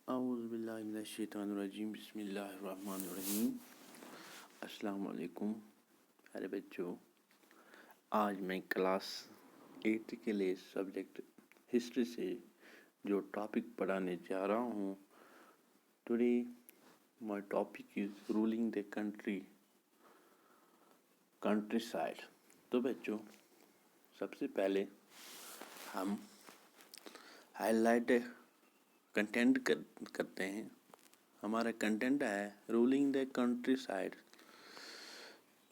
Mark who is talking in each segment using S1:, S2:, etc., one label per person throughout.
S1: اعوذ باللہ من الشیطان الرجیم بسم اللہ الرحمن الرحیم. السلام علیکم پیارے بچوں. آج میں کلاس 8 کے لیے سبجیکٹ ہسٹری سے جو ٹاپک پڑھانے جا رہا ہوں. Today my topic is rolling the country side. تو بچوں سب سے پہلے ہم ہائی لائٹ کنٹینٹ کرتے ہیں. ہمارا کنٹینٹ ہے ruling the country side.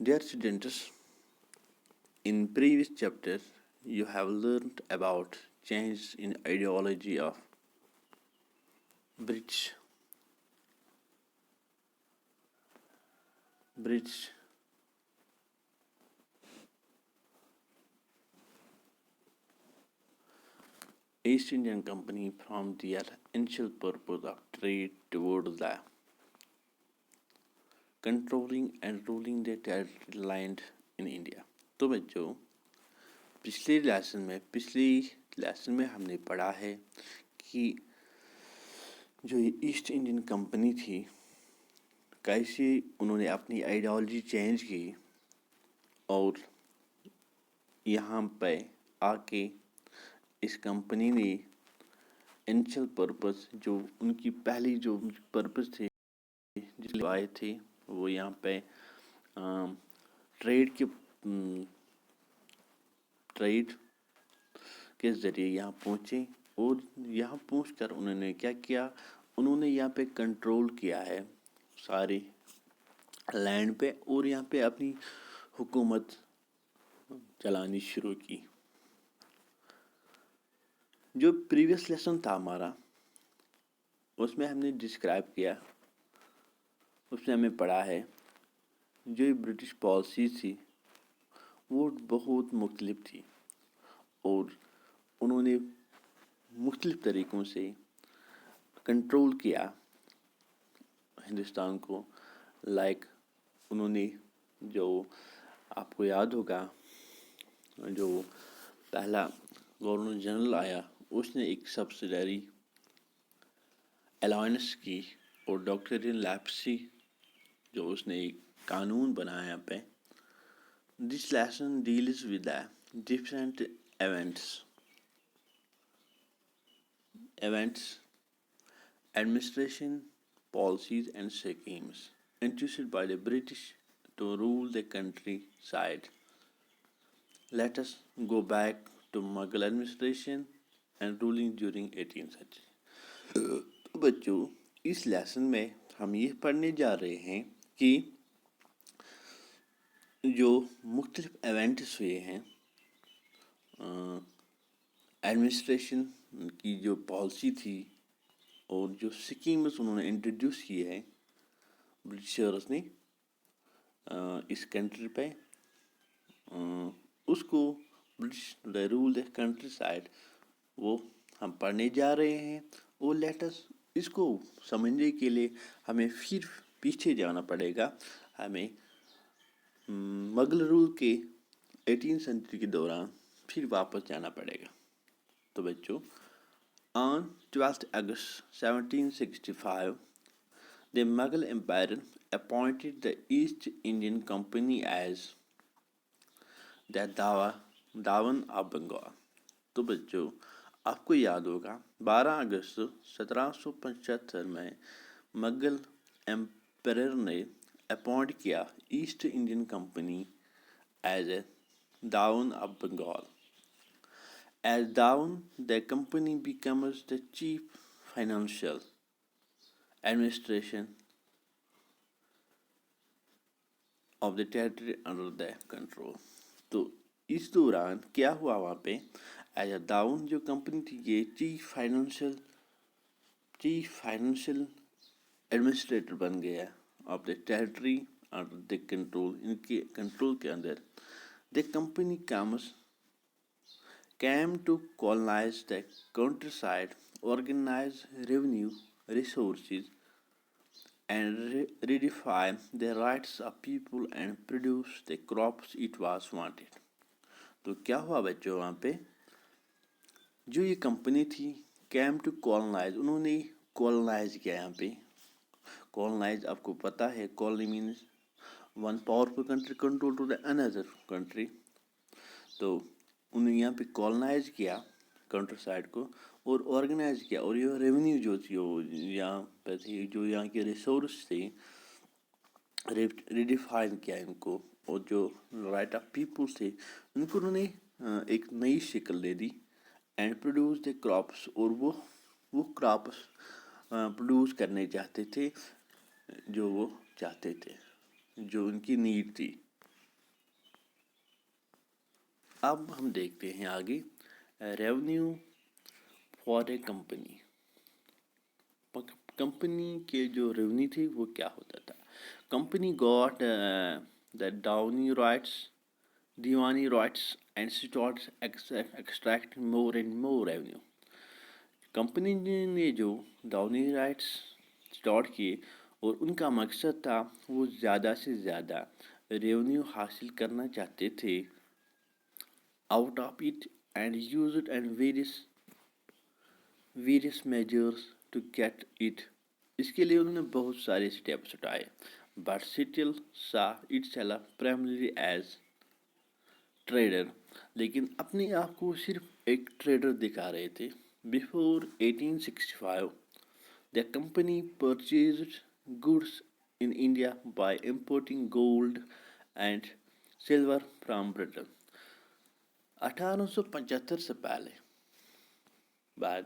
S1: Dear students, in previous chapters you have learned about changes in ideology of British East Indian Company from their initial purpose of trade towards the controlling and ruling the territorial land in India. تو بچوں پچھلی lesson میں ہم نے پڑھا ہے کہ جو ایسٹ انڈین کمپنی تھی کیسے انہوں نے اپنی آئیڈیالوجی چینج کی اور یہاں پہ آ کے اس کمپنی نے انیشل پرپس جو ان کی پہلی جو پرپس تھی جس لیے آئے تھے وہ یہاں پہ ٹریڈ کے ذریعے یہاں پہنچے. اور یہاں پہنچ کر انہوں نے کیا کیا, انہوں نے یہاں پہ کنٹرول کیا ہے سارے لینڈ پہ اور یہاں پہ اپنی حکومت چلانی شروع کی. جو پریویس لیسن تھا ہمارا اس میں ہم نے ڈسکرائب کیا, اس میں ہمیں پڑھا ہے جو برٹش پالیسی تھی وہ بہت مختلف تھی اور انہوں نے مختلف طریقوں سے کنٹرول کیا ہندوستان کو. لائک انہوں نے جو آپ کو یاد ہوگا جو پہلا گورنر جنرل آیا اس نے ایک سبسڈری الائنس کی اور ڈاکٹر لیپسی جو اس نے ایک قانون بنایا یہاں پہ. This lesson deals with the different events administration policies and schemes introduced by the British to rule the countryside. Let us go back to Mughal administration and ruling during 18th century. بچوں اس lesson میں ہم یہ پڑھنے جا رہے ہیں کہ جو مختلف ایونٹس ہوئے ہیں ایڈمنسٹریشن کی جو پالیسی تھی اور جو سکیمز انہوں نے انٹروڈیوس کی ہے برٹشرز نے اس کنٹری پہ, اس کو British rule the country side وہ ہم پڑھنے جا رہے ہیں. اور لیٹس اس کو سمجھنے کے لیے ہمیں پھر پیچھے جانا پڑے گا. ہمیں مغل رول کے 18 سینچری کے دوران پھر واپس جانا پڑے گا. تو بچوں on 12th August 1765 the Mughal Empire appointed the East Indian Company as the Dawan of Bengal. تو بچوں آپ کو یاد ہوگا 12 اگست 1775 میں مغل ایمپرر نے اپوائنٹ کیا east Indian company as a Diwan of Bengal. As Dawan, the company becomes the chief financial administration of the territory under the control. تو اس دوران کیا ہوا وہاں پہ ایز اے داون جو کمپنی تھی یہ چیف فائنینشیل ایڈمنسٹریٹر بن گیا of the territory under the control. ان کے کنٹرول کے اندر the company came to colonize the countryside, organize revenue resources, and redefine the rights of people and produce the crops it was wanted. تو کیا ہوا بچوں وہاں پہ جو یہ کمپنی تھی came to colonize, انہوں نے کولونائز کیا یہاں پہ. کولونائز آپ کو پتہ ہے, colony means one powerful country control to the اندر کنٹری. تو انہوں نے یہاں پہ کولونائز کیا کنٹری سائڈ کو اور آرگنائز کیا, اور یہ ریونیو جو تھی وہ یہاں پہ تھی, جو یہاں کے ریسورس تھے ریڈیفائن کیا ان کو, اور جو رائٹ آف پیپل تھے ان کو انہوں نے ایک نئی شکل دے دی اینڈ پروڈیوس دی کراپس. اور وہ کراپس پروڈیوس کرنے چاہتے تھے جو وہ چاہتے تھے, جو ان کی نیڈ تھی. اب ہم دیکھتے ہیں آگے revenue for a company. Company کے جو ریونیو تھی وہ کیا ہوتا تھا. Company got the diwani rights and start extract more and more revenue. Company نے جو ڈاؤنی رائٹس اسٹارٹ کیے اور ان کا مقصد تھا وہ زیادہ سے زیادہ ریونیو حاصل کرنا چاہتے تھے out of it and use it and various measures to get it. اس کے لیے انہوں نے بہت سارے اسٹیپس اٹھائے, but still saw itself primarily as trader. لیکن اپنے آپ کو صرف ایک ٹریڈر دکھا رہے تھے. Before 1865 the company purchased goods in India by importing gold and silver from Britain. 1875 سے پہلے بعد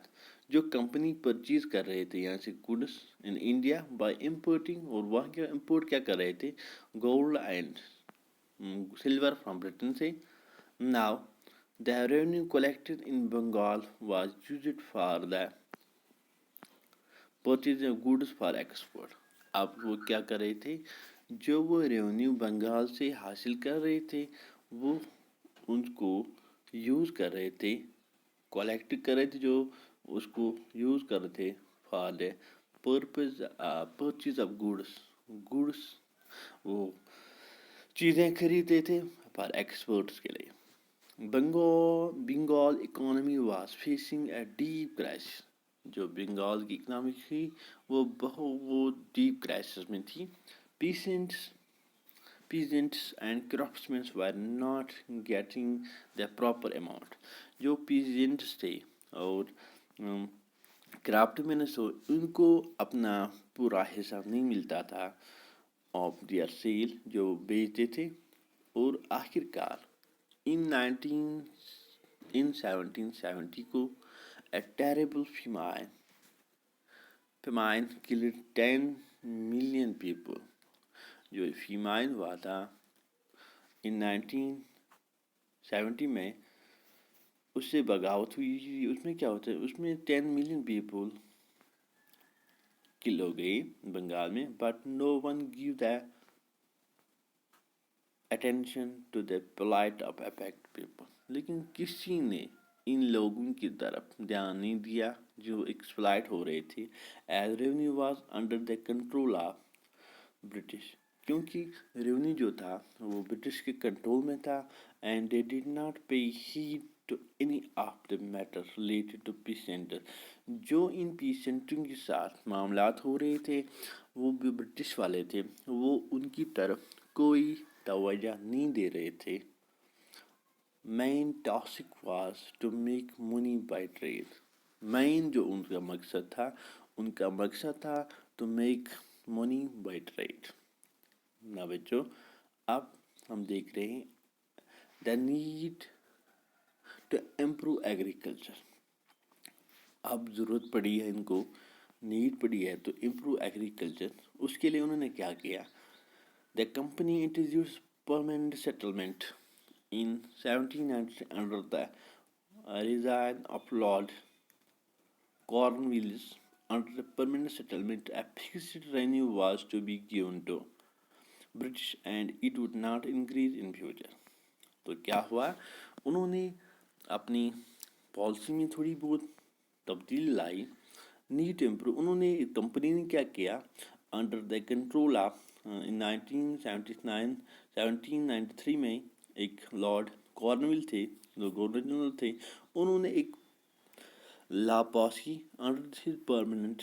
S1: جو کمپنی پرچیز کر رہے تھے یہاں سے goods in India by importing, اور وہاں کے امپورٹ کیا کر رہے تھے, gold and silver from Britain سے. Now the revenue collected in Bengal was used for the purchase of goods for export. اب وہ کیا کر رہے تھے, جو وہ ریونیو بنگال سے حاصل کر رہے تھے وہ ان کو یوز کر رہے تھے, کلیکٹ کر رہے تھے, جو اس کو یوز کر رہے تھے for the purpose purchase of goods. وہ چیزیں خریدتے تھے فار ایکسپورٹس کے لیے. Bengal economy was facing a deep crisis. جو بنگال کی اکنامی تھی وہ ڈیپ کرائسس میں تھی. Peasants and craftsmen were not getting the proper amount. جو peasants تھے اور کرافٹ مینس ان کو اپنا پورا حصہ نہیں ملتا تھا آف دیئر سیل جو بیچتے تھے. اور آخر کار ان 1770 کو a terrible famine killed 10 million people. جو فیمائن ہوا تھا ان 1970 میں, اس سے بغاوت ہوئی. اس میں کیا ہوتا ہے, اس میں 10 ملین پیپل کل ہو گئی بنگال میں, but no one give the attention to the plight of affect people. لیکن کسی نے ان لوگوں کی طرف دھیان نہیں دیا جو ایکسپلائٹ ہو رہے تھے, as revenue was under the control of British. کیونکہ ریونیو جو تھا وہ برٹش کے کنٹرول میں تھا, and they did not pay heed to any of the matter related to peasants. جو ان پیسنٹوں کے ساتھ معاملات ہو رہے تھے وہ بھی برٹش والے تھے, وہ ان کی طرف کوئی توجہ نہیں دے رہے تھے. Main task was to make money by trade. Main جو ان کا مقصد تھا to make money by trade. نا بچوں, اب ہم دیکھ رہے ہیں the need to improve agriculture. اب ضرورت پڑی ہے ان کو, نیڈ پڑی ہے تو امپروو ایگریکلچر. اس کے لیے انہوں نے کیا کیا, the company introduce permanent settlement in 1793 under the reign of Lord Cornwallis. Under the permanent settlement, a fixed revenue was to be given to British and it would not increase in future. تو کیا ہوا, انہوں نے اپنی policy میں تھوڑی بہت تبدیلی لائی. Need to improve. انہوں نے کمپنی نے کیا کیا, انڈر دا کنٹرول آف 1793 میں ایک لارڈ کارنول تھے جو گورنر جنرل تھے. انہوں نے ایک لا پاس کی under his permanent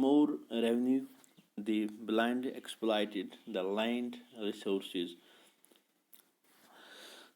S1: more revenue, they blindly exploited the land resources।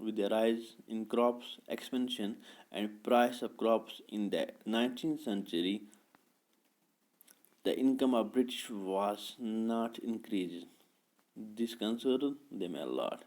S1: with the rise in crops expansion and price of crops in the 19th century, the income of British was not increased. This concerned them a lot.